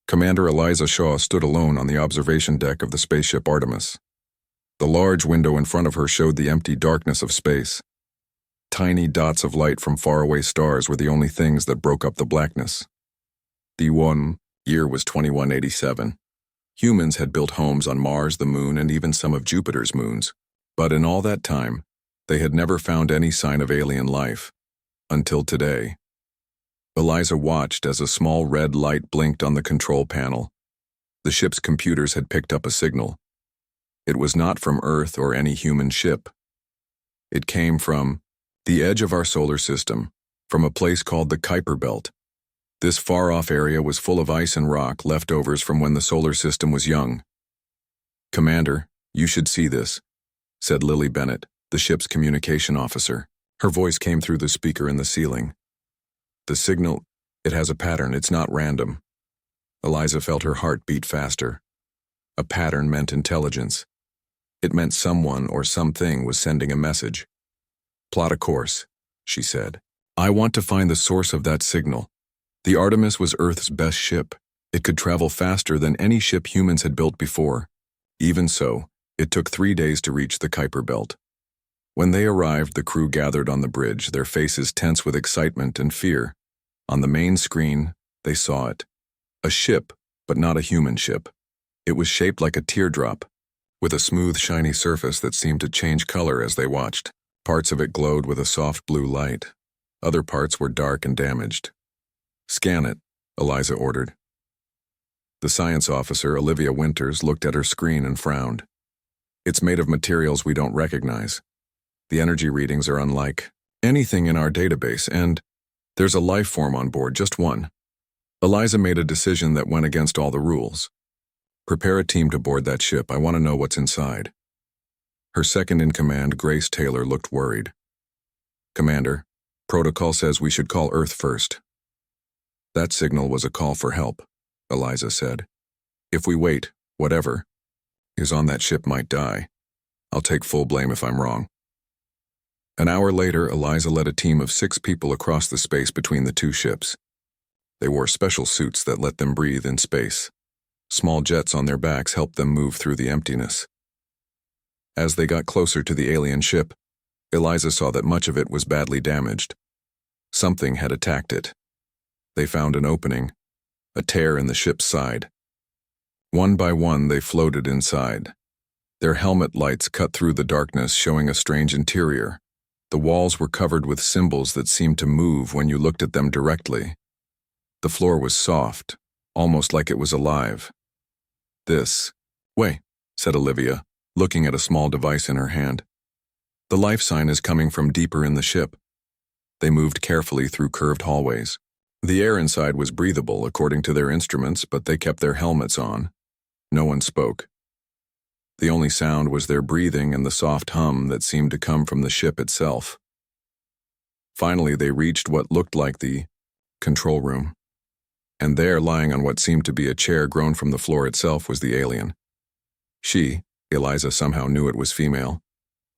Commander Eliza Shaw stood alone on the observation deck of the spaceship Artemis. The large window in front of her showed the empty darkness of space. Tiny dots of light from faraway stars were the only things that broke up the blackness. The year was 2187. Humans had built homes on Mars, the Moon, and even some of Jupiter's moons. But in all that time, they had never found any sign of alien life. Until today. Eliza watched as a small red light blinked on the control panel. The ship's computers had picked up a signal. It was not from Earth or any human ship. It came from the edge of our solar system, from a place called the Kuiper Belt. This far-off area was full of ice and rock, leftovers from when the solar system was young. "Commander, you should see this," said Lily Bennett, the ship's communication officer. Her voice came through the speaker in the ceiling. "The signal, it has a pattern, it's not random." Eliza felt her heart beat faster. A pattern meant intelligence. It meant someone or something was sending a message. "Plot a course," she said. "I want to find the source of that signal." The Artemis was Earth's best ship. It could travel faster than any ship humans had built before. Even so, it took 3 days to reach the Kuiper Belt. When they arrived, the crew gathered on the bridge, their faces tense with excitement and fear. On the main screen, they saw it. A ship, but not a human ship. It was shaped like a teardrop, with a smooth, shiny surface that seemed to change color as they watched. Parts of it glowed with a soft blue light. Other parts were dark and damaged. "Scan it," Eliza ordered. The science officer, Olivia Winters, looked at her screen and frowned. "It's made of materials we don't recognize. The energy readings are unlike anything in our database, and there's a life form on board, just one." Eliza made a decision that went against all the rules. "Prepare a team to board that ship. I want to know what's inside." Her second-in-command, Grace Taylor, looked worried. "Commander, protocol says we should call Earth first." "That signal was a call for help," Eliza said. "If we wait, whatever is on that ship might die. I'll take full blame if I'm wrong." An hour later, Eliza led a team of 6 people across the space between the 2 ships. They wore special suits that let them breathe in space. Small jets on their backs helped them move through the emptiness. As they got closer to the alien ship, Eliza saw that much of it was badly damaged. Something had attacked it. They found an opening, a tear in the ship's side. One by one, they floated inside. Their helmet lights cut through the darkness, showing a strange interior. The walls were covered with symbols that seemed to move when you looked at them directly. The floor was soft, almost like it was alive. "Wait," said Olivia, looking at a small device in her hand. "The life sign is coming from deeper in the ship." They moved carefully through curved hallways. The air inside was breathable according to their instruments, but they kept their helmets on. No one spoke. The only sound was their breathing and the soft hum that seemed to come from the ship itself. Finally, they reached what looked like the control room. And there, lying on what seemed to be a chair grown from the floor itself, was the alien. She, Eliza somehow knew it was female,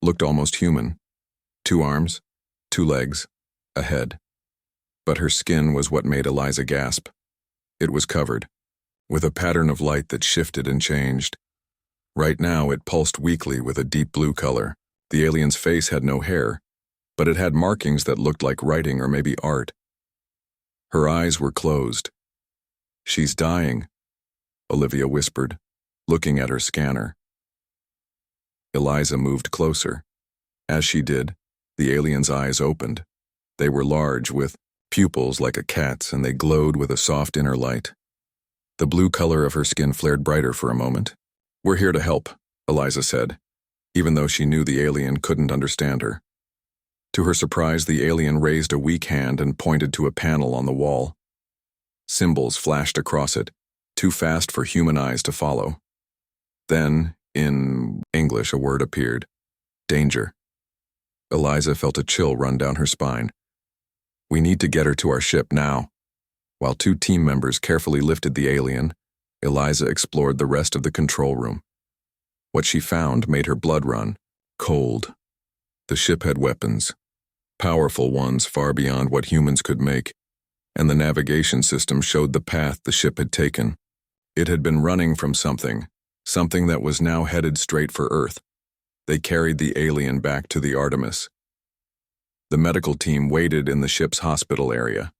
looked almost human. 2 arms, 2 legs, a head. But her skin was what made Eliza gasp. It was covered, with a pattern of light that shifted and changed. Right now, it pulsed weakly with a deep blue color. The alien's face had no hair, but it had markings that looked like writing or maybe art. Her eyes were closed. "She's dying," Olivia whispered, looking at her scanner. Eliza moved closer. As she did, the alien's eyes opened. They were large, with pupils like a cat's, and they glowed with a soft inner light. The blue color of her skin flared brighter for a moment. "We're here to help," Eliza said, even though she knew the alien couldn't understand her. To her surprise, the alien raised a weak hand and pointed to a panel on the wall. Symbols flashed across it, too fast for human eyes to follow. Then, in English, a word appeared: danger. Eliza felt a chill run down her spine. "We need to get her to our ship now." While 2 team members carefully lifted the alien, Eliza explored the rest of the control room. What she found made her blood run cold. The ship had weapons, powerful ones far beyond what humans could make, and the navigation system showed the path the ship had taken. It had been running from something that was now headed straight for Earth. They carried the alien back to the Artemis. The medical team waited in the ship's hospital area.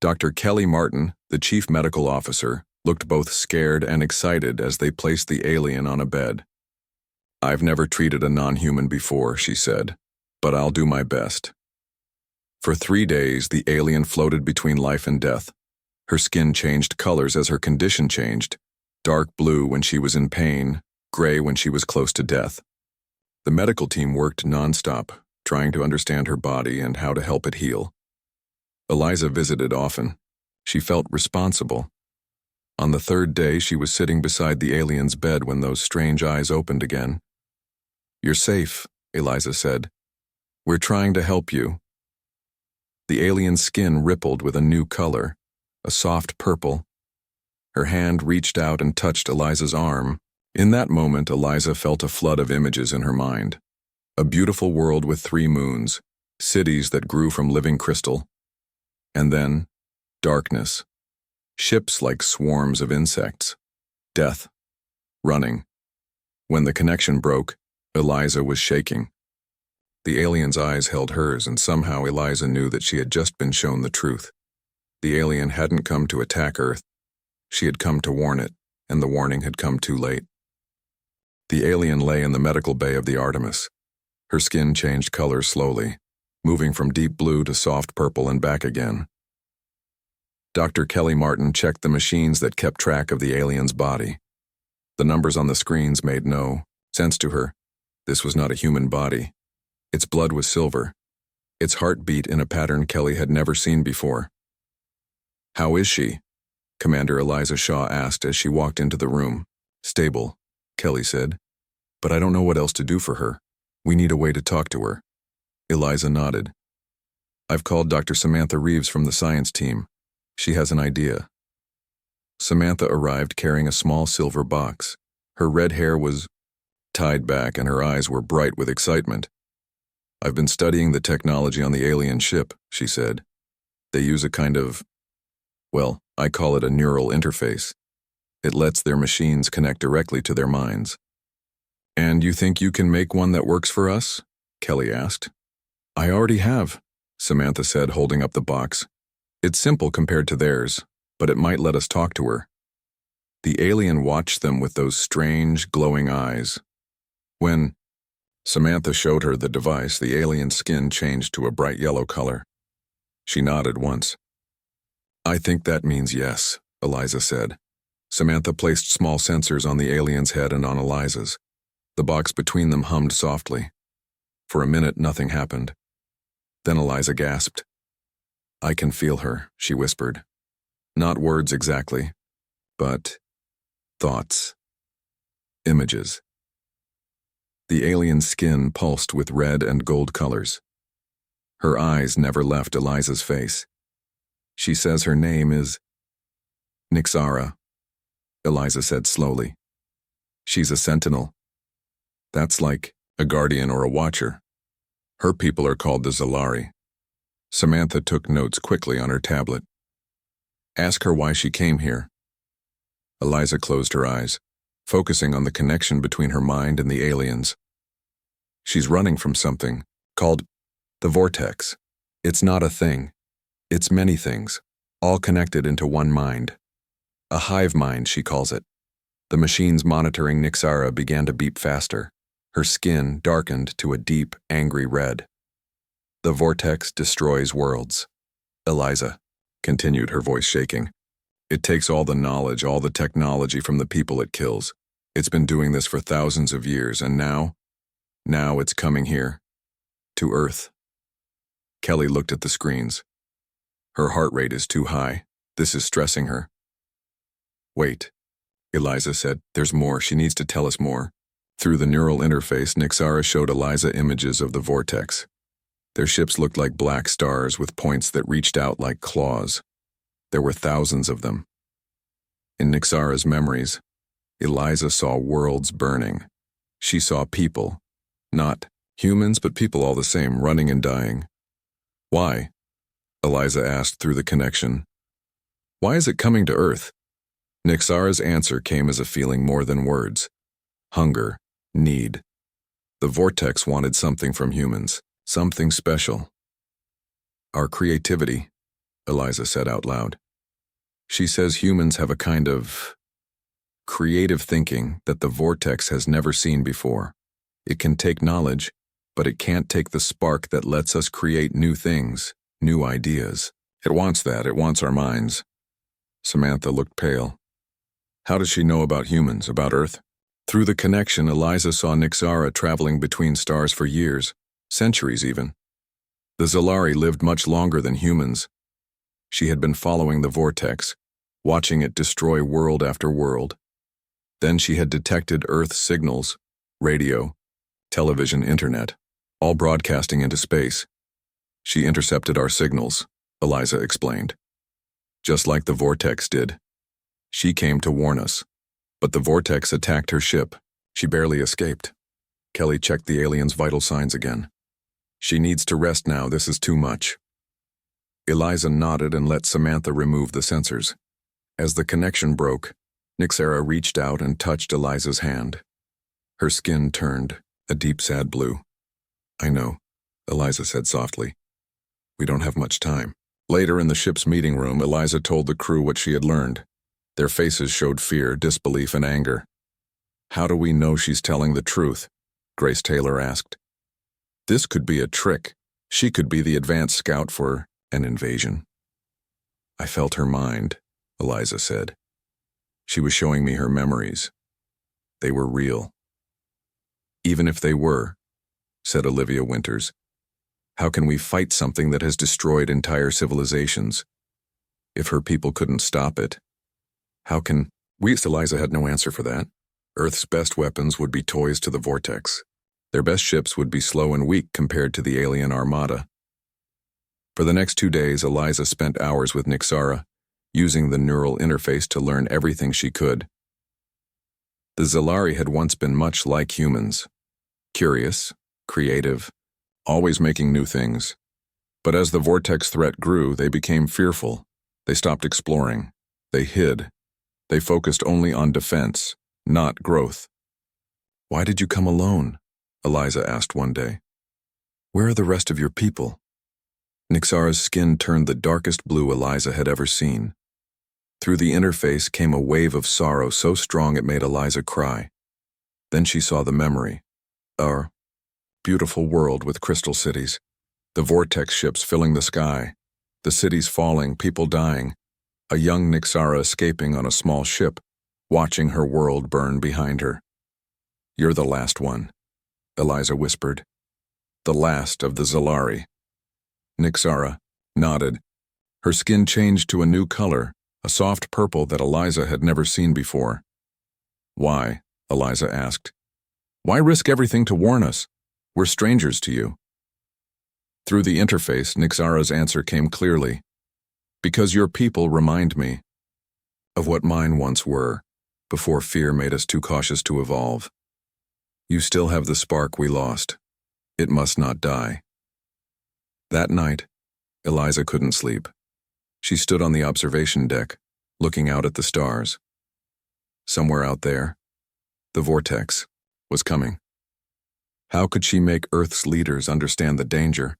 Dr. Kelly Martin, the chief medical officer, looked both scared and excited as they placed the alien on a bed. "I've never treated a non-human before," she said, "but I'll do my best." For 3 days, the alien floated between life and death. Her skin changed colors as her condition changed, dark blue when she was in pain, gray when she was close to death. The medical team worked nonstop, trying to understand her body and how to help it heal. Eliza visited often. She felt responsible. On the 3rd day, she was sitting beside the alien's bed when those strange eyes opened again. "You're safe," Eliza said. "We're trying to help you." The alien's skin rippled with a new color, a soft purple. Her hand reached out and touched Eliza's arm. In that moment, Eliza felt a flood of images in her mind. A beautiful world with 3 moons, cities that grew from living crystal. And then, darkness. Ships like swarms of insects. Death. Running. When the connection broke, Eliza was shaking. The alien's eyes held hers, and somehow Eliza knew that she had just been shown the truth. The alien hadn't come to attack Earth. She had come to warn it, and the warning had come too late. The alien lay in the medical bay of the Artemis. Her skin changed color slowly, moving from deep blue to soft purple and back again. Dr. Kelly Martin checked the machines that kept track of the alien's body. The numbers on the screens made no sense to her. This was not a human body. Its blood was silver. Its heart beat in a pattern Kelly had never seen before. "How is she?" Commander Eliza Shaw asked as she walked into the room. "Stable," Kelly said. "But I don't know what else to do for her. We need a way to talk to her." Eliza nodded. "I've called Dr. Samantha Reeves from the science team. She has an idea." Samantha arrived carrying a small silver box. Her red hair was tied back and her eyes were bright with excitement. "I've been studying the technology on the alien ship," she said. "They use a kind of, well, I call it a neural interface. It lets their machines connect directly to their minds." "And you think you can make one that works for us?" Kelly asked. "I already have," Samantha said, holding up the box. "It's simple compared to theirs, but it might let us talk to her." The alien watched them with those strange, glowing eyes. When Samantha showed her the device, the alien's skin changed to a bright yellow color. She nodded once. "I think that means yes," Eliza said. Samantha placed small sensors on the alien's head and on Eliza's. The box between them hummed softly. For a minute, nothing happened. Then Eliza gasped. "I can feel her," she whispered. Not words exactly, but thoughts. Images. The alien's skin pulsed with red and gold colors. Her eyes never left Eliza's face. "She says her name is Nixara," Eliza said slowly. "She's a sentinel. That's like a guardian or a watcher. Her people are called the Zalari." Samantha took notes quickly on her tablet. "Ask her why she came here." Eliza closed her eyes, focusing on the connection between her mind and the aliens. "She's running from something called the vortex. It's not a thing. It's many things, all connected into one mind. A hive mind, she calls it." The machines monitoring Nixara began to beep faster. Her skin darkened to a deep, angry red. "The vortex destroys worlds. Eliza," continued, her voice shaking. "It takes all the knowledge, all the technology from the people it kills. It's been doing this for thousands of years, and now it's coming here. To Earth." Kelly looked at the screens. Her heart rate is too high. This is stressing her. "Wait," Eliza said. "There's more. She needs to tell us more." Through the neural interface, Nixara showed Eliza images of the vortex. Their ships looked like black stars with points that reached out like claws. There were thousands of them. In Nixara's memories, Eliza saw worlds burning. She saw people, not humans, but people all the same, running and dying. "Why?" Eliza asked through the connection. "Why is it coming to Earth? Nixara's answer came as a feeling more than words. Hunger, need. The vortex wanted something from humans, something special. Our creativity, Eliza said out loud. She says humans have a kind of creative thinking that the vortex has never seen before. It can take knowledge, but it can't take the spark that lets us create new things, new ideas. It wants that, it wants our minds. Samantha looked pale. How does she know about humans, about Earth? Through the connection, Eliza saw Nixara traveling between stars for years, centuries even. The Zalari lived much longer than humans. She had been following the vortex, watching it destroy world after world. Then she had detected Earth's signals, radio, television, internet, all broadcasting into space. She intercepted our signals, Eliza explained. Just like the vortex did. She came to warn us, but the vortex attacked her ship. She barely escaped. Kelly checked the alien's vital signs again. She needs to rest now, this is too much. Eliza nodded and let Samantha remove the sensors. As the connection broke, Nixara reached out and touched Eliza's hand. Her skin turned, a deep sad blue. I know, Eliza said softly. We don't have much time. Later in the ship's meeting room, Eliza told the crew what she had learned. Their faces showed fear, disbelief, and anger. How do we know she's telling the truth? Grace Taylor asked. This could be a trick. She could be the advanced scout for an invasion. I felt her mind, Eliza said. She was showing me her memories. They were real. Even if they were, said Olivia Winters, how can we fight something that has destroyed entire civilizations? If her people couldn't stop it, how can we? Eliza had no answer for that. Earth's best weapons would be toys to the vortex. Their best ships would be slow and weak compared to the alien armada. For the next 2 days, Eliza spent hours with Nixara, using the neural interface to learn everything she could. The Zalari had once been much like humans. Curious, creative, always making new things. But as the vortex threat grew, they became fearful. They stopped exploring. They hid. They focused only on defense, not growth. Why did you come alone? Eliza asked one day. Where are the rest of your people? Nixara's skin turned the darkest blue Eliza had ever seen. Through the interface came a wave of sorrow so strong it made Eliza cry. Then she saw the memory. Our beautiful world with crystal cities, the vortex ships filling the sky, the cities falling, people dying, a young Nixara escaping on a small ship, watching her world burn behind her. You're the last one, Eliza whispered. The last of the Zalari. Nixara nodded. Her skin changed to a new color, a soft purple that Eliza had never seen before. Why? Eliza asked. Why risk everything to warn us? We're strangers to you. Through the interface, Nixara's answer came clearly. Because your people remind me of what mine once were, before fear made us too cautious to evolve. You still have the spark we lost. It must not die. That night, Eliza couldn't sleep. She stood on the observation deck, looking out at the stars. Somewhere out there, the vortex was coming. How could she make Earth's leaders understand the danger?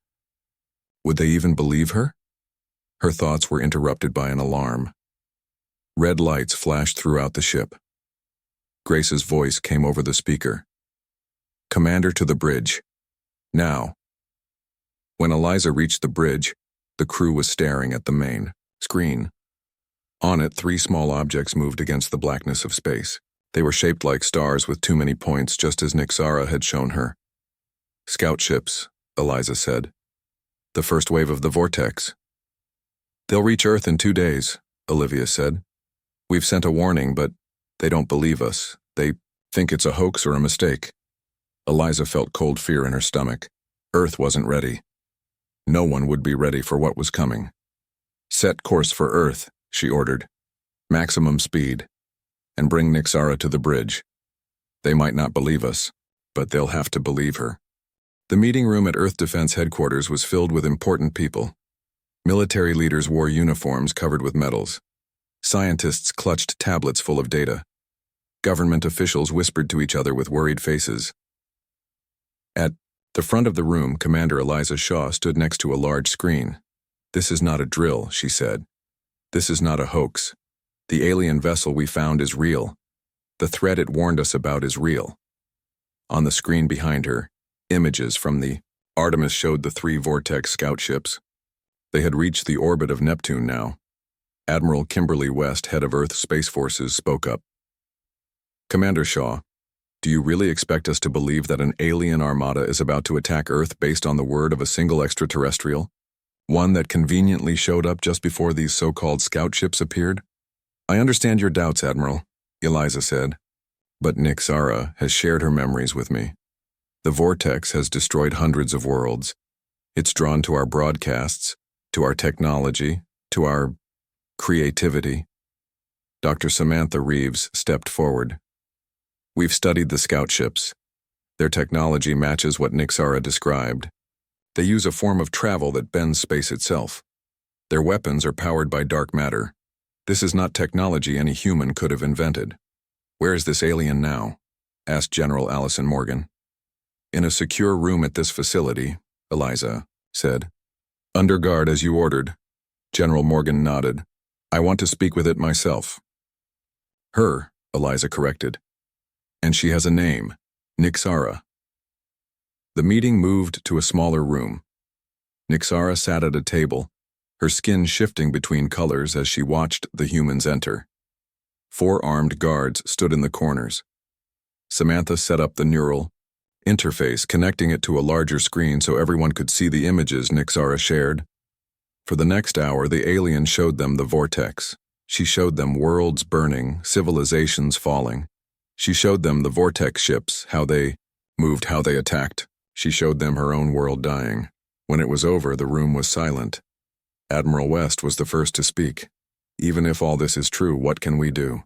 Would they even believe her? Her thoughts were interrupted by an alarm. Red lights flashed throughout the ship. Grace's voice came over the speaker. Commander to the bridge. Now. When Eliza reached the bridge, the crew was staring at the main screen. On it, 3 small objects moved against the blackness of space. They were shaped like stars with too many points, just as Nixara had shown her. Scout ships, Eliza said. The first wave of the vortex. They'll reach Earth in 2 days, Olivia said. We've sent a warning, but they don't believe us. They think it's a hoax or a mistake. Eliza felt cold fear in her stomach. Earth wasn't ready. No one would be ready for what was coming. Set course for Earth, she ordered. Maximum speed. And bring Nixara to the bridge. They might not believe us, but they'll have to believe her. The meeting room at Earth Defense Headquarters was filled with important people. Military leaders wore uniforms covered with medals. Scientists clutched tablets full of data. Government officials whispered to each other with worried faces. At the front of the room, Commander Eliza Shaw stood next to a large screen. "This is not a drill," she said. "This is not a hoax. The alien vessel we found is real. The threat it warned us about is real." On the screen behind her, images from the Artemis showed the 3 Vortex scout ships. They had reached the orbit of Neptune now. Admiral Kimberly West, head of Earth Space Forces, spoke up. "Commander Shaw, do you really expect us to believe that an alien armada is about to attack Earth based on the word of a single extraterrestrial? One that conveniently showed up just before these so-called scout ships appeared?" "I understand your doubts, Admiral," Eliza said. "But Nixara has shared her memories with me. The Vortex has destroyed hundreds of worlds. It's drawn to our broadcasts, to our technology, to our creativity." Dr. Samantha Reeves stepped forward. "We've studied the scout ships. Their technology matches what Nixara described. They use a form of travel that bends space itself. Their weapons are powered by dark matter. This is not technology any human could have invented." "Where is this alien now?" asked General Allison Morgan. "In a secure room at this facility," Eliza said. "Under guard as you ordered." General Morgan nodded. "I want to speak with it myself." "Her," Eliza corrected. "And she has a name, Nixara." The meeting moved to a smaller room. Nixara sat at a table, her skin shifting between colors as she watched the humans enter. 4 armed guards stood in the corners. Samantha set up the neural interface, connecting it to a larger screen so everyone could see the images Nixara shared. For the next hour, the alien showed them the Vortex. She showed them worlds burning, civilizations falling. She showed them the Vortex ships, how they moved, how they attacked. She showed them her own world dying. When it was over, the room was silent. Admiral West was the first to speak. "Even if all this is true, what can we do?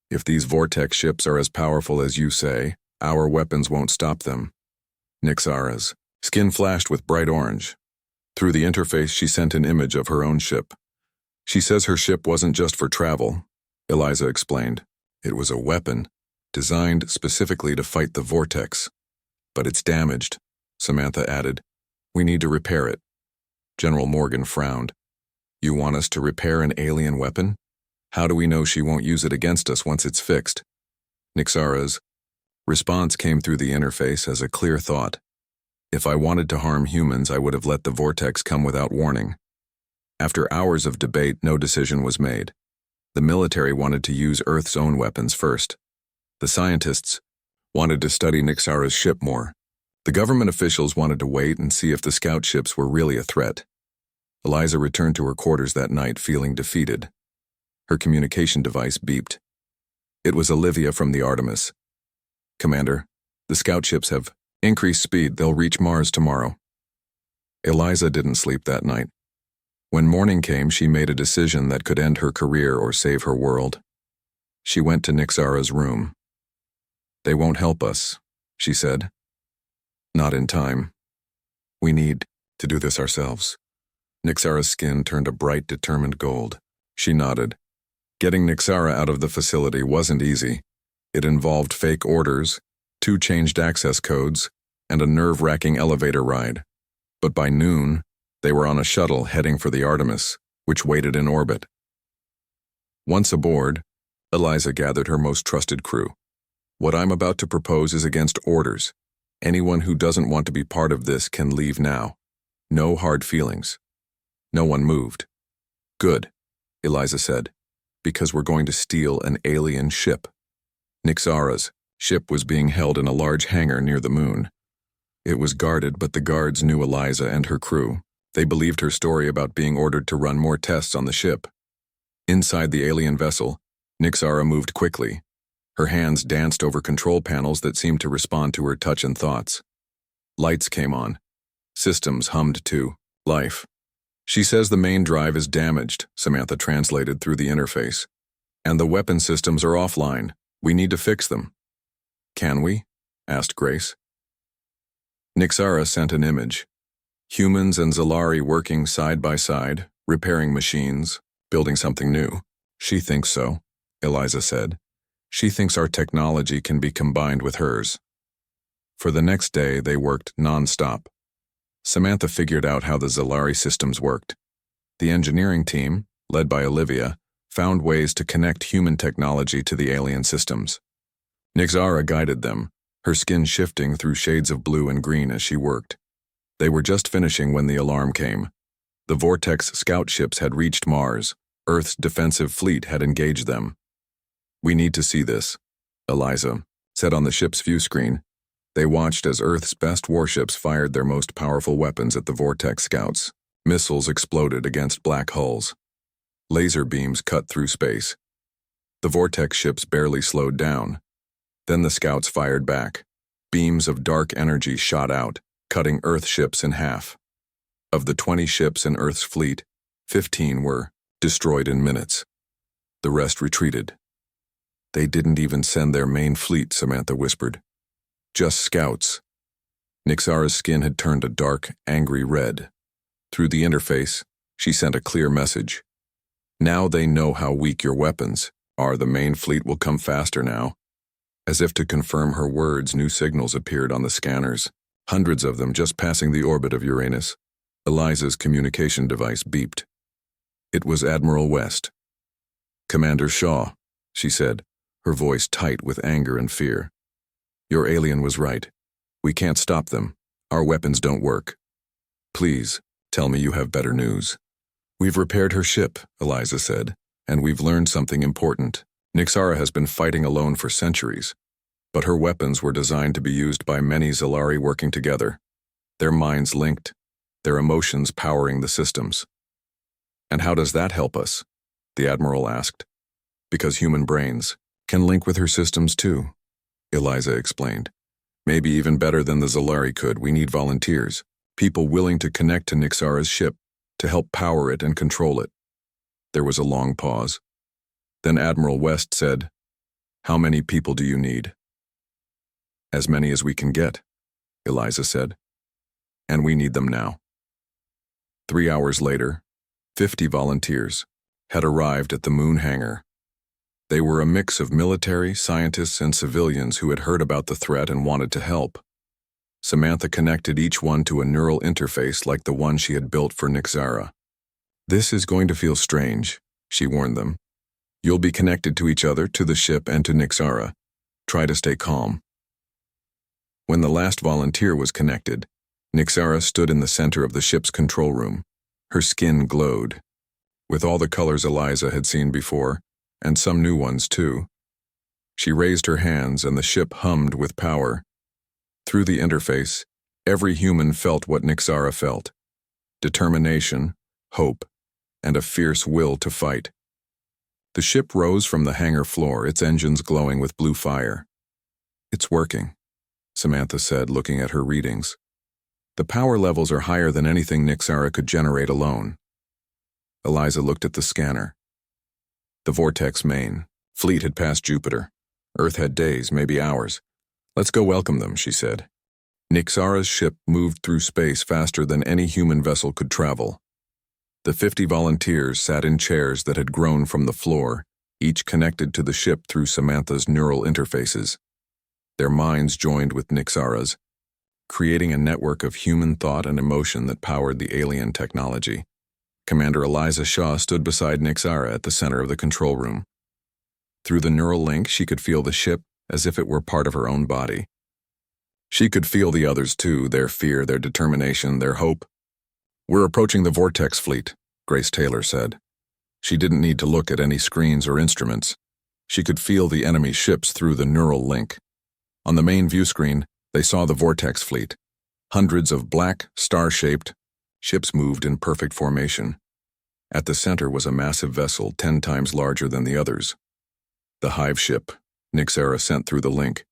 If these Vortex ships are as powerful as you say, our weapons won't stop them." Nixara's skin flashed with bright orange. Through the interface, she sent an image of her own ship. "She says her ship wasn't just for travel," Eliza explained. "It was a weapon, designed specifically to fight the Vortex. But it's damaged," Samantha added. "We need to repair it." General Morgan frowned. "You want us to repair an alien weapon? How do we know she won't use it against us once it's fixed?" Nixara's response came through the interface as a clear thought. "If I wanted to harm humans, I would have let the Vortex come without warning." After hours of debate, no decision was made. The military wanted to use Earth's own weapons first. The scientists wanted to study Nixara's ship more. The government officials wanted to wait and see if the scout ships were really a threat. Eliza returned to her quarters that night feeling defeated. Her communication device beeped. It was Olivia from the Artemis. "Commander, the scout ships have increased speed. They'll reach Mars tomorrow." Eliza didn't sleep that night. When morning came, she made a decision that could end her career or save her world. She went to Nixara's room. "They won't help us," she said. "Not in time. We need to do this ourselves." Nixara's skin turned a bright, determined gold. She nodded. Getting Nixara out of the facility wasn't easy. It involved fake orders, 2 changed access codes, and a nerve-wracking elevator ride. But by noon, they were on a shuttle heading for the Artemis, which waited in orbit. Once aboard, Eliza gathered her most trusted crew. "What I'm about to propose is against orders. Anyone who doesn't want to be part of this can leave now. No hard feelings." No one moved. "Good," Eliza said, "because we're going to steal an alien ship." Nixara's ship was being held in a large hangar near the moon. It was guarded, but the guards knew Eliza and her crew. They believed her story about being ordered to run more tests on the ship. Inside the alien vessel, Nixara moved quickly. Her hands danced over control panels that seemed to respond to her touch and thoughts. Lights came on. Systems hummed to life. "She says the main drive is damaged," Samantha translated through the interface. "And the weapon systems are offline. We need to fix them." "Can we?" asked Grace. Nixara sent an image. Humans and Zalari working side by side, repairing machines, building something new. She thinks so, Eliza said. She thinks our technology can be combined with hers. For the next day, they worked non-stop. Samantha figured out how the Zalari systems worked. The engineering team, led by Olivia, found ways to connect human technology to the alien systems. Nixara guided them, her skin shifting through shades of blue and green as she worked. They were just finishing when the alarm came. The Vortex scout ships had reached Mars. Earth's defensive fleet had engaged them. "We need to see this," Eliza said on the ship's view screen. They watched as Earth's best warships fired their most powerful weapons at the Vortex scouts. Missiles exploded against black hulls. Laser beams cut through space. The Vortex ships barely slowed down. Then the scouts fired back. Beams of dark energy shot out, cutting Earth ships in half. Of the 20 ships in Earth's fleet, 15 were destroyed in minutes. The rest retreated. "They didn't even send their main fleet," Samantha whispered. "Just scouts." Nixara's skin had turned a dark, angry red. Through the interface, she sent a clear message. "Now they know how weak your weapons are. The main fleet will come faster now." As if to confirm her words, new signals appeared on the scanners, hundreds of them just passing the orbit of Uranus. Eliza's communication device beeped. It was Admiral West. "Commander Shaw," she said, her voice tight with anger and fear. "Your alien was right. We can't stop them. Our weapons don't work. Please, tell me you have better news." "We've repaired her ship," Eliza said, "and we've learned something important. Nixara has been fighting alone for centuries, but her weapons were designed to be used by many Zalari working together, their minds linked, their emotions powering the systems." "And how does that help us?" the Admiral asked. "Because human brains can link with her systems too," Eliza explained. "Maybe even better than the Zalari could. We need volunteers, people willing to connect to Nixara's ship, to help power it and control it." There was a long pause. Then Admiral West said, "How many people do you need?" "As many as we can get," Eliza said. "And we need them now." 3 hours later, 50 volunteers had arrived at the moon hangar. They were a mix of military, scientists, and civilians who had heard about the threat and wanted to help. Samantha connected each one to a neural interface like the one she had built for Nixara. "This is going to feel strange," she warned them. "You'll be connected to each other, to the ship, and to Nixara. Try to stay calm." When the last volunteer was connected, Nixara stood in the center of the ship's control room. Her skin glowed, with all the colors Eliza had seen before, and some new ones too. She raised her hands and the ship hummed with power. Through the interface, every human felt what Nixara felt: determination, hope, and a fierce will to fight. The ship rose from the hangar floor, its engines glowing with blue fire. "It's working," Samantha said, looking at her readings. "The power levels are higher than anything Nixara could generate alone." Eliza looked at the scanner. The Vortex main fleet had passed Jupiter. Earth had days, maybe hours. "Let's go welcome them," she said. Nixara's ship moved through space faster than any human vessel could travel. The 50 volunteers sat in chairs that had grown from the floor, each connected to the ship through Samantha's neural interfaces. Their minds joined with Nixara's, creating a network of human thought and emotion that powered the alien technology. Commander Eliza Shaw stood beside Nixara at the center of the control room. Through the neural link, she could feel the ship as if it were part of her own body. She could feel the others too, their fear, their determination, their hope. "We're approaching the Vortex fleet," Grace Taylor said. She didn't need to look at any screens or instruments. She could feel the enemy ships through the neural link. On the main view screen, they saw the Vortex fleet. Hundreds of black, star-shaped ships moved in perfect formation. At the center was a massive vessel 10 times larger than the others. The Hive ship, Nixara sent through the link.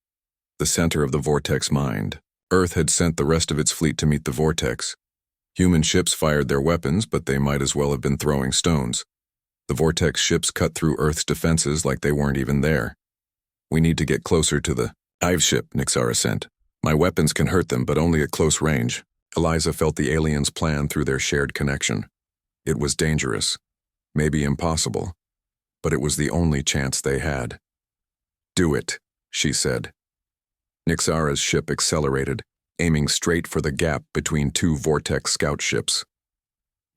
The center of the Vortex mind. Earth had sent the rest of its fleet to meet the Vortex. Human ships fired their weapons, but they might as well have been throwing stones. The Vortex ships cut through Earth's defenses like they weren't even there. "We need to get closer to the Hive ship," Nixara sent. "My weapons can hurt them, but only at close range." Eliza felt the aliens' plan through their shared connection. It was dangerous, maybe impossible, but it was the only chance they had. "Do it," she said. Nixara's ship accelerated, aiming straight for the gap between two Vortex scout ships.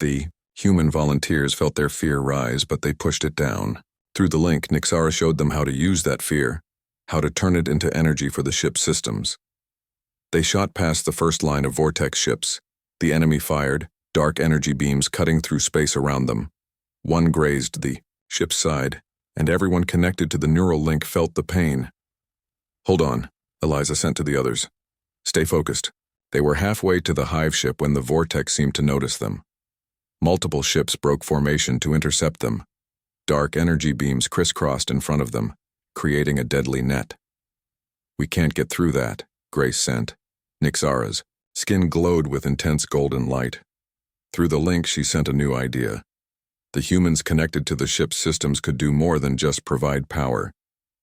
The human volunteers felt their fear rise, but they pushed it down. Through the link, Nixara showed them how to use that fear, how to turn it into energy for the ship's systems. They shot past the first line of Vortex ships. The enemy fired, dark energy beams cutting through space around them. One grazed the ship's side, and everyone connected to the neural link felt the pain. "Hold on," Eliza sent to the others. "Stay focused." They were halfway to the hive ship when the Vortex seemed to notice them. Multiple ships broke formation to intercept them. Dark energy beams crisscrossed in front of them, creating a deadly net. "We can't get through that," Grace sent. Nixara's skin glowed with intense golden light. Through the link, she sent a new idea. The humans connected to the ship's systems could do more than just provide power.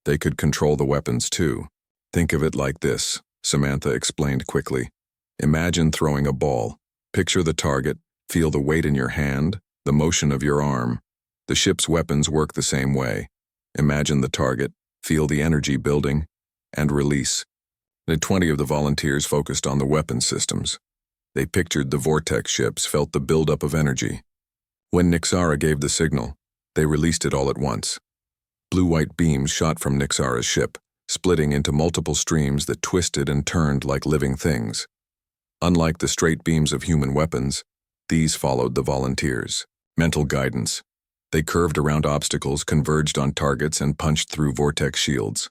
They could control the weapons too. "Think of it like this," Samantha explained quickly. "Imagine throwing a ball. Picture the target, feel the weight in your hand, the motion of your arm. The ship's weapons work the same way. Imagine the target, feel the energy building, and release." The 20 of the volunteers focused on the weapon systems. They pictured the Vortex ships, felt the buildup of energy. When Nixara gave the signal, they released it all at once. Blue-white beams shot from Nixara's ship, splitting into multiple streams that twisted and turned like living things. Unlike the straight beams of human weapons, these followed the volunteers. Mental guidance. They curved around obstacles, converged on targets, and punched through Vortex shields.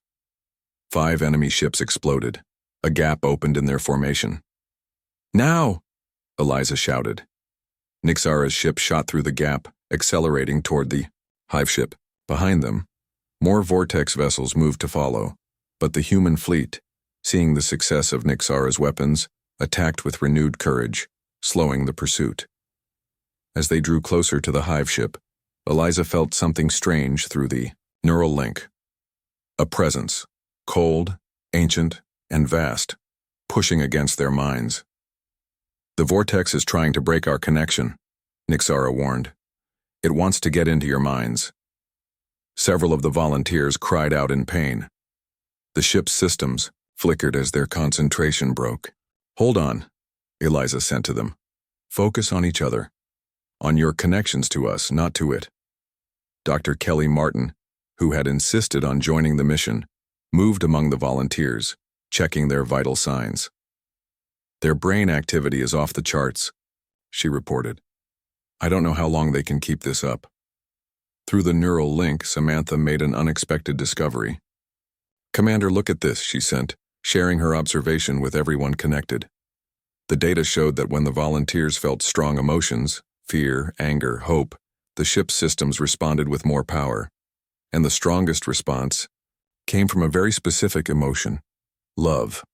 5 enemy ships exploded. A gap opened in their formation. "Now!" Eliza shouted. Nixara's ship shot through the gap, accelerating toward the hive ship. Behind them, more Vortex vessels moved to follow, but the human fleet, seeing the success of Nixara's weapons, attacked with renewed courage, slowing the pursuit. As they drew closer to the hive ship, Eliza felt something strange through the neural link. A presence, cold, ancient, and vast, pushing against their minds. "The Vortex is trying to break our connection," Nixara warned. "It wants to get into your minds." Several of the volunteers cried out in pain. The ship's systems flickered as their concentration broke. "Hold on," Eliza sent to them. "Focus on each other. On your connections to us, not to it." Dr. Kelly Martin, who had insisted on joining the mission, moved among the volunteers, checking their vital signs. "Their brain activity is off the charts," she reported. "I don't know how long they can keep this up." Through the neural link, Samantha made an unexpected discovery. "Commander, look at this," she sent, sharing her observation with everyone connected. The data showed that when the volunteers felt strong emotions, fear, anger, hope, the ship's systems responded with more power. And the strongest response came from a very specific emotion: love.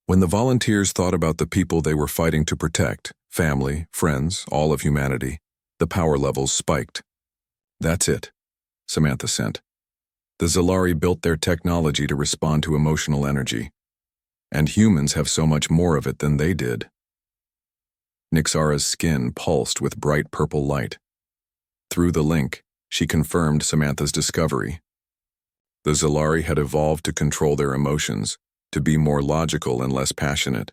When the volunteers thought about the people they were fighting to protect, family, friends, all of humanity, the power levels spiked. "That's it," Samantha sent. "The Zalari built their technology to respond to emotional energy. And humans have so much more of it than they did." Nixara's skin pulsed with bright purple light. Through the link, she confirmed Samantha's discovery. The Zalari had evolved to control their emotions, to be more logical and less passionate.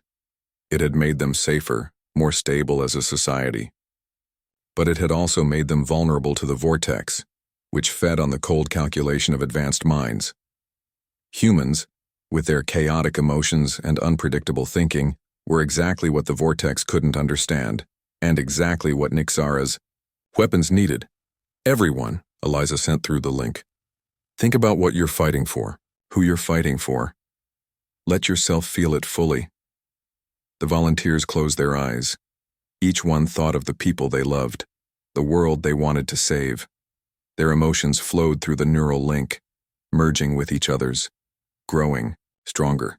It had made them safer, more stable as a society. But it had also made them vulnerable to the Vortex, which fed on the cold calculation of advanced minds. Humans, with their chaotic emotions and unpredictable thinking, were exactly what the Vortex couldn't understand, and exactly what Nixara's weapons needed. "Everyone," Eliza sent through the link. "Think about what you're fighting for, who you're fighting for. Let yourself feel it fully." The volunteers closed their eyes. Each one thought of the people they loved, the world they wanted to save. Their emotions flowed through the neural link, merging with each other's, growing, stronger.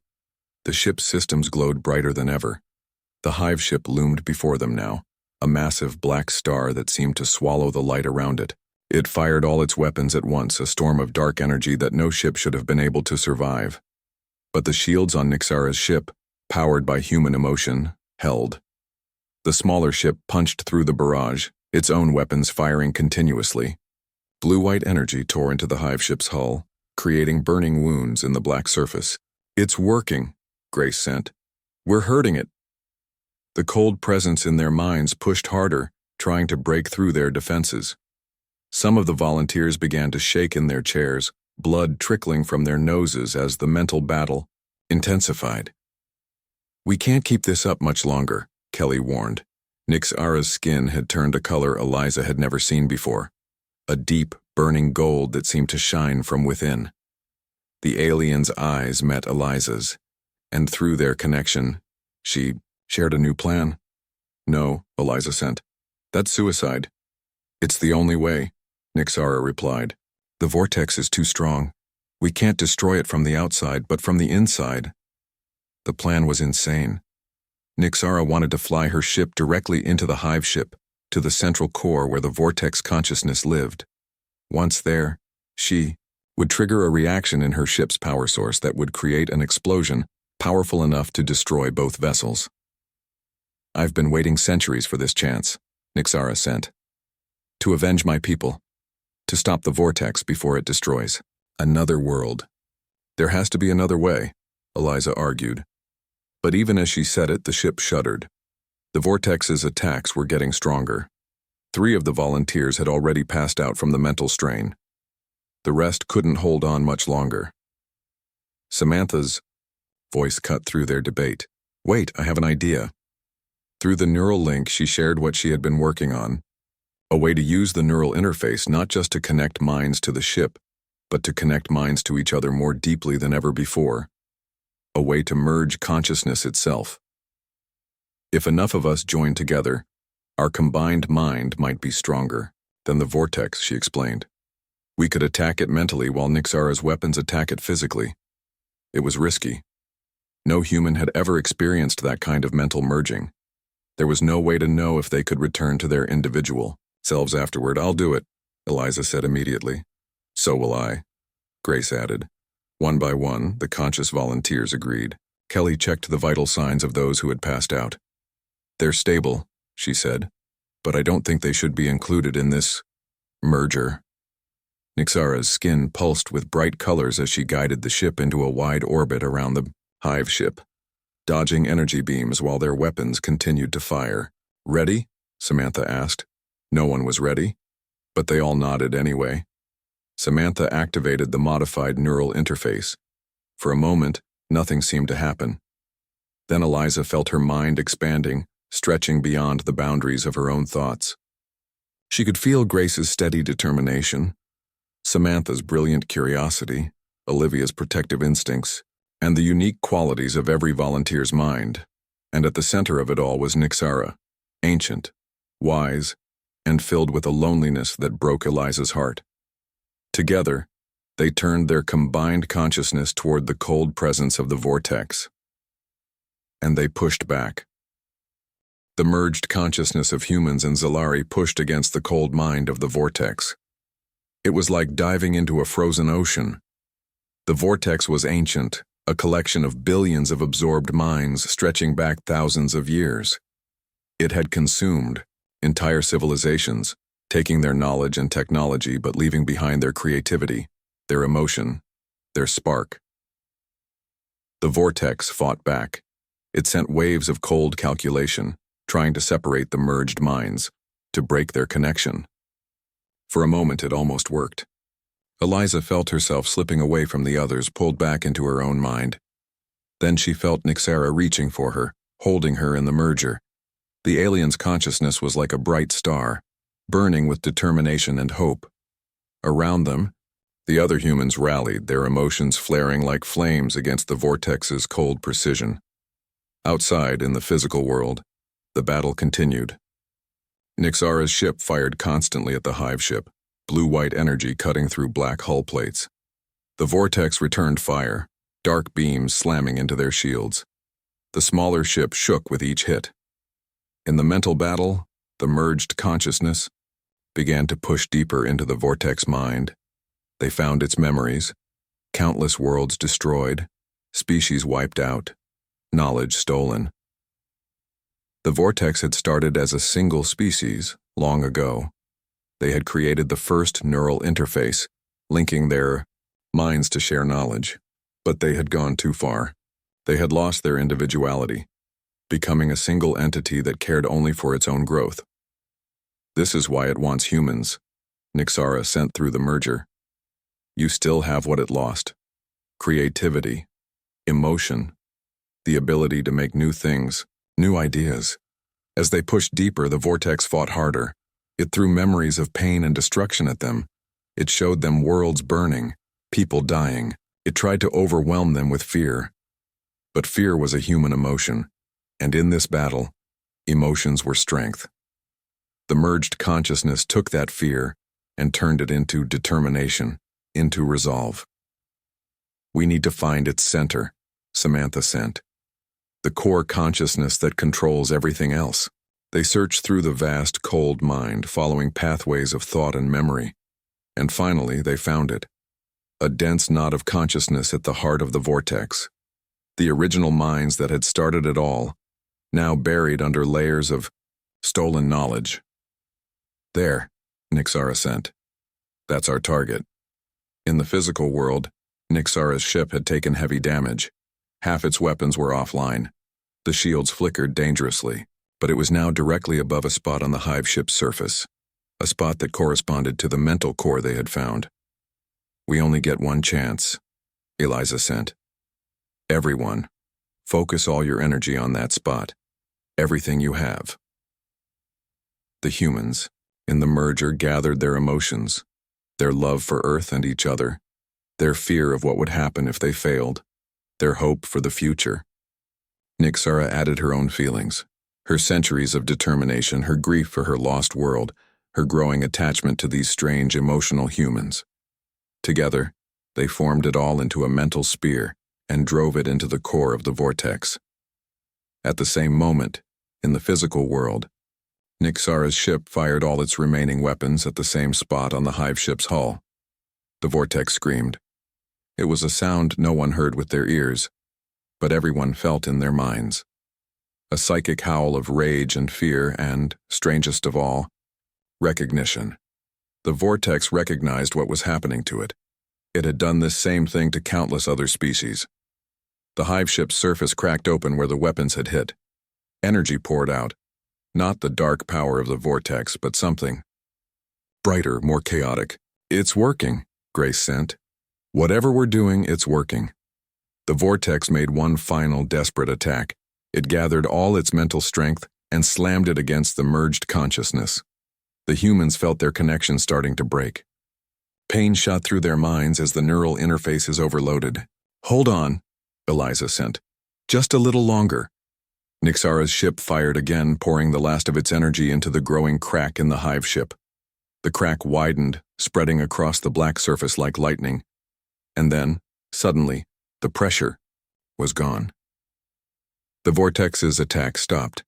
The ship's systems glowed brighter than ever. The hive ship loomed before them now, a massive black star that seemed to swallow the light around it. It fired all its weapons at once, a storm of dark energy that no ship should have been able to survive. But the shields on Nixara's ship, powered by human emotion, held. The smaller ship punched through the barrage, its own weapons firing continuously. Blue-white energy tore into the hive ship's hull, creating burning wounds in the black surface. "It's working," Grace sent. "We're hurting it." The cold presence in their minds pushed harder, trying to break through their defenses. Some of the volunteers began to shake in their chairs, blood trickling from their noses as the mental battle intensified. "We can't keep this up much longer," Kelly warned. Nixara's skin had turned a color Eliza had never seen before, a deep, burning gold that seemed to shine from within. The alien's eyes met Eliza's, and through their connection, she shared a new plan. "No," Eliza sent. "That's suicide." "It's the only way," Nixara replied. "The vortex is too strong. We can't destroy it from the outside, but from the inside." The plan was insane. Nixara wanted to fly her ship directly into the hive ship, to the central core where the vortex consciousness lived. Once there, she would trigger a reaction in her ship's power source that would create an explosion powerful enough to destroy both vessels. "I've been waiting centuries for this chance," Nixara sent. "To avenge my people. To stop the vortex before it destroys." "Another world. There has to be another way," Eliza argued. But even as she said it, the ship shuddered. The vortex's attacks were getting stronger. 3 of the volunteers had already passed out from the mental strain. The rest couldn't hold on much longer. Samantha's voice cut through their debate. "Wait, I have an idea." Through the neural link, she shared what she had been working on. A way to use the neural interface not just to connect minds to the ship, but to connect minds to each other more deeply than ever before. A way to merge consciousness itself. If enough of us joined together, our combined mind might be stronger than the vortex, she explained. We could attack it mentally while Nixara's weapons attack it physically. It was risky. No human had ever experienced that kind of mental merging. There was no way to know if they could return to their individual selves afterward. "I'll do it," Eliza said immediately. "So will I," Grace added. One by one, the conscious volunteers agreed. Kelly checked the vital signs of those who had passed out. "They're stable," she said, "but I don't think they should be included in this merger." Nixara's skin pulsed with bright colors as she guided the ship into a wide orbit around the hive ship, dodging energy beams while their weapons continued to fire. "Ready?" Samantha asked. No one was ready, but they all nodded anyway. Samantha activated the modified neural interface. For a moment, nothing seemed to happen. Then Eliza felt her mind expanding, stretching beyond the boundaries of her own thoughts. She could feel Grace's steady determination, Samantha's brilliant curiosity, Olivia's protective instincts, and the unique qualities of every volunteer's mind. And at the center of it all was Nixara, ancient, wise, and filled with a loneliness that broke Eliza's heart. Together, they turned their combined consciousness toward the cold presence of the vortex. And they pushed back. The merged consciousness of humans and Zalari pushed against the cold mind of the vortex. It was like diving into a frozen ocean. The vortex was ancient, a collection of billions of absorbed minds stretching back thousands of years. It had consumed entire civilizations, taking their knowledge and technology but leaving behind their creativity, their emotion, their spark. The vortex fought back. It sent waves of cold calculation, trying to separate the merged minds, to break their connection. For a moment it almost worked. Eliza felt herself slipping away from the others, pulled back into her own mind. Then she felt Nixara reaching for her, holding her in the merger. The alien's consciousness was like a bright star, burning with determination and hope. Around them, the other humans rallied, their emotions flaring like flames against the vortex's cold precision. Outside, in the physical world, the battle continued. Nixara's ship fired constantly at the hive ship, blue-white energy cutting through black hull plates. The vortex returned fire, dark beams slamming into their shields. The smaller ship shook with each hit. In the mental battle, the merged consciousness began to push deeper into the vortex mind. They found its memories, countless worlds destroyed, species wiped out, knowledge stolen. The vortex had started as a single species long ago, They had created the first neural interface, linking their minds to share knowledge. But they had gone too far. They had lost their individuality, becoming a single entity that cared only for its own growth. This is why it wants humans, Nixara sent through the merger. You still have what it lost: creativity, emotion, the ability to make new things, new ideas. As they pushed deeper, the vortex fought harder. It threw memories of pain and destruction at them. It showed them worlds burning, people dying. It tried to overwhelm them with fear. But fear was a human emotion, and in this battle, emotions were strength. The merged consciousness took that fear and turned it into determination, into resolve. We need to find its center, Samantha sent. The core consciousness that controls everything else. They searched through the vast, cold mind, following pathways of thought and memory. And finally, they found it. A dense knot of consciousness at the heart of the vortex. The original minds that had started it all, now buried under layers of stolen knowledge. There, Nixara sent. That's our target. In the physical world, Nixara's ship had taken heavy damage. Half its weapons were offline. The shields flickered dangerously, but it was now directly above a spot on the hive ship's surface, a spot that corresponded to the mental core they had found. We only get one chance, Eliza sent. Everyone, focus all your energy on that spot, everything you have. The humans, in the merger, gathered their emotions, their love for Earth and each other, their fear of what would happen if they failed, their hope for the future. Nixara added her own feelings, her centuries of determination, her grief for her lost world, her growing attachment to these strange emotional humans. Together, they formed it all into a mental spear and drove it into the core of the vortex. At the same moment, in the physical world, Nixara's ship fired all its remaining weapons at the same spot on the hive ship's hull. The vortex screamed. It was a sound no one heard with their ears, but everyone felt in their minds. A psychic howl of rage and fear and, strangest of all, recognition. The vortex recognized what was happening to it. It had done this same thing to countless other species. The hive ship's surface cracked open where the weapons had hit. Energy poured out. Not the dark power of the vortex, but something brighter, more chaotic. It's working, Grace sent. Whatever we're doing, it's working. The vortex made one final desperate attack. It gathered all its mental strength and slammed it against the merged consciousness. The humans felt their connection starting to break. Pain shot through their minds as the neural interfaces overloaded. Hold on, Eliza sent. Just a little longer. Nixara's ship fired again, pouring the last of its energy into the growing crack in the hive ship. The crack widened, spreading across the black surface like lightning. And then, suddenly, the pressure was gone. The vortex's attack stopped.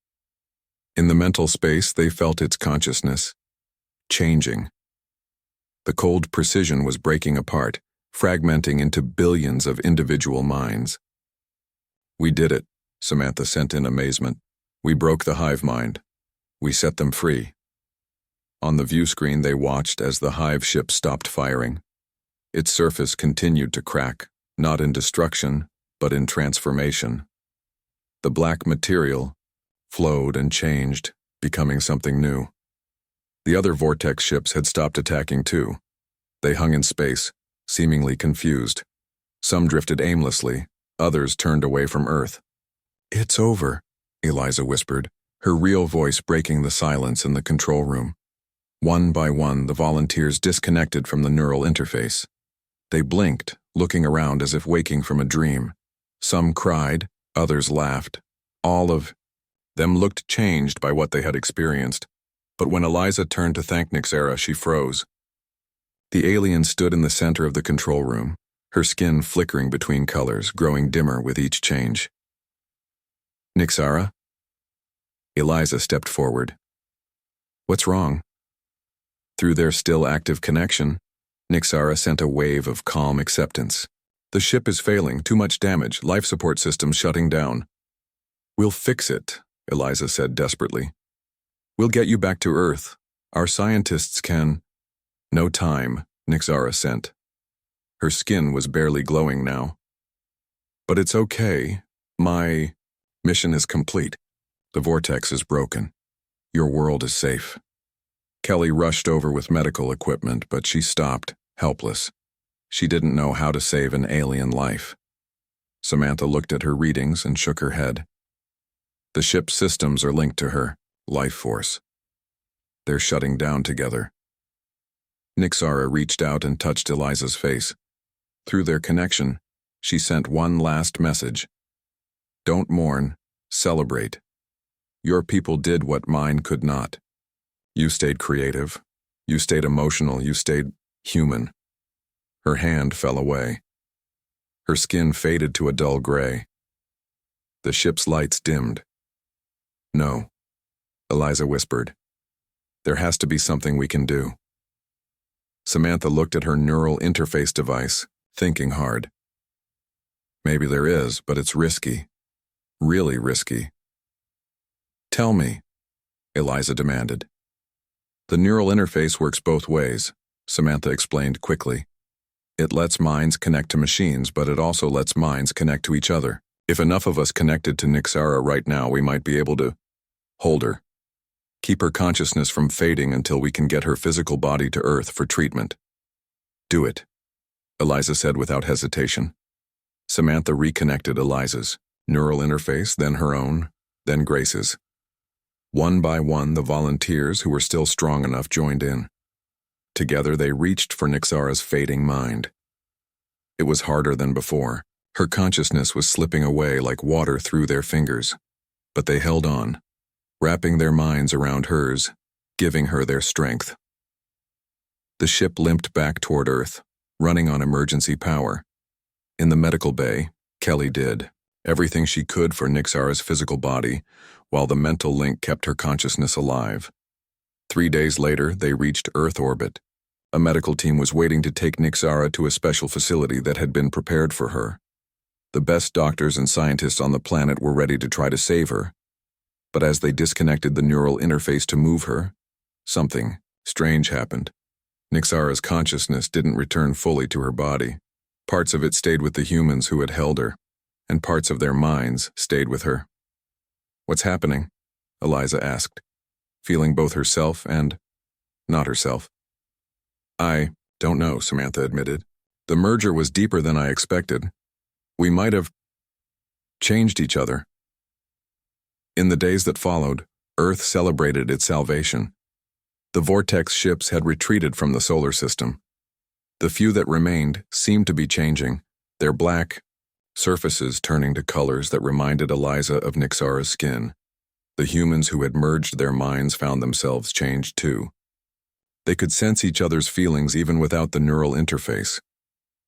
In the mental space, they felt its consciousness changing. The cold precision was breaking apart, fragmenting into billions of individual minds. We did it, Samantha sent in amazement. We broke the hive mind. We set them free. On the view screen, they watched as the hive ship stopped firing. Its surface continued to crack, not in destruction, but in transformation. The black material flowed and changed, becoming something new. The other vortex ships had stopped attacking too. They hung in space, seemingly confused. Some drifted aimlessly, others turned away from Earth. It's over, Eliza whispered, her real voice breaking the silence in the control room. One by one, the volunteers disconnected from the neural interface. They blinked, looking around as if waking from a dream. Some cried, others laughed. All of them looked changed by what they had experienced. But when Eliza turned to thank Nixara, she froze. The alien stood in the center of the control room, her skin flickering between colors, growing dimmer with each change. Nixara? Eliza stepped forward. What's wrong? Through their still active connection, Nixara sent a wave of calm acceptance. The ship is failing, too much damage, life support systems shutting down. We'll fix it, Eliza said desperately. We'll get you back to Earth. Our scientists can— No time, Nixara sent. Her skin was barely glowing now. But it's okay. My mission is complete. The vortex is broken. Your world is safe. Kelly rushed over with medical equipment, but she stopped, helpless. She didn't know how to save an alien life. Samantha looked at her readings and shook her head. The ship's systems are linked to her life force. They're shutting down together. Nixara reached out and touched Eliza's face. Through their connection, she sent one last message. Don't mourn, celebrate. Your people did what mine could not. You stayed creative. You stayed emotional. You stayed human. Her hand fell away. Her skin faded to a dull gray. The ship's lights dimmed. No, Eliza whispered. There has to be something we can do. Samantha looked at her neural interface device, thinking hard. Maybe there is, but it's risky. Really risky. Tell me, Eliza demanded. The neural interface works both ways, Samantha explained quickly. It lets minds connect to machines, but it also lets minds connect to each other. If enough of us connected to Nixara right now, we might be able to hold her. Keep her consciousness from fading until we can get her physical body to Earth for treatment. Do it, Eliza said without hesitation. Samantha reconnected Eliza's neural interface, then her own, then Grace's. One by one, the volunteers who were still strong enough joined in. Together, they reached for Nixara's fading mind. It was harder than before. Her consciousness was slipping away like water through their fingers. But they held on, wrapping their minds around hers, giving her their strength. The ship limped back toward Earth, running on emergency power. In the medical bay, Kelly did everything she could for Nixara's physical body, while the mental link kept her consciousness alive. 3 days later, they reached Earth orbit. A medical team was waiting to take Nixara to a special facility that had been prepared for her. The best doctors and scientists on the planet were ready to try to save her. But as they disconnected the neural interface to move her, something strange happened. Nixara's consciousness didn't return fully to her body. Parts of it stayed with the humans who had held her, and parts of their minds stayed with her. What's happening? Eliza asked, feeling both herself and not herself. I don't know, Samantha admitted. The merger was deeper than I expected. We might have changed each other. In the days that followed, Earth celebrated its salvation. The vortex ships had retreated from the solar system. The few that remained seemed to be changing, their black surfaces turning to colors that reminded Eliza of Nixara's skin. The humans who had merged their minds found themselves changed too. They could sense each other's feelings even without the neural interface.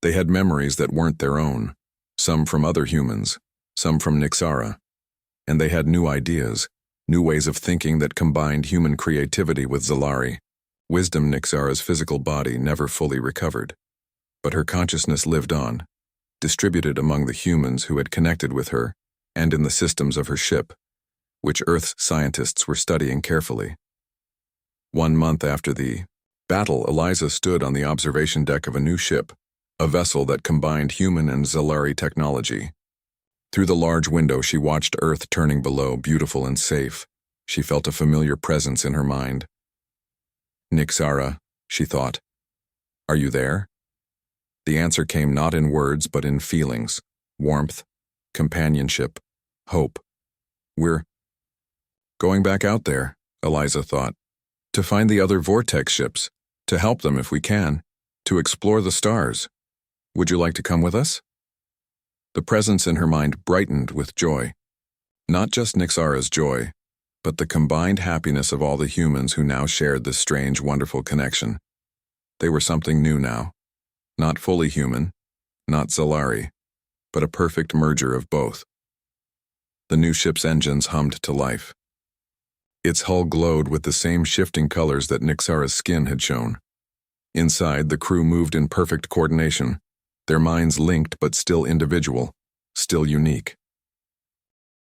They had memories that weren't their own, some from other humans, some from Nixara. And they had new ideas, new ways of thinking that combined human creativity with Zalari. Wisdom Nixara's physical body never fully recovered. But her consciousness lived on, distributed among the humans who had connected with her and in the systems of her ship, which Earth's scientists were studying carefully. 1 month after the battle, Eliza stood on the observation deck of a new ship, a vessel that combined human and Zalari technology. Through the large window, she watched Earth turning below, beautiful and safe. She felt a familiar presence in her mind. Nixara, she thought. Are you there? The answer came not in words, but in feelings, warmth, companionship, hope. We're going back out there, Eliza thought, to find the other vortex ships, to help them if we can, to explore the stars. Would you like to come with us? The presence in her mind brightened with joy. Not just Nixara's joy, but the combined happiness of all the humans who now shared this strange, wonderful connection. They were something new now. Not fully human, not Zalari, but a perfect merger of both. The new ship's engines hummed to life. Its hull glowed with the same shifting colors that Nixara's skin had shown. Inside, the crew moved in perfect coordination, their minds linked but still individual, still unique.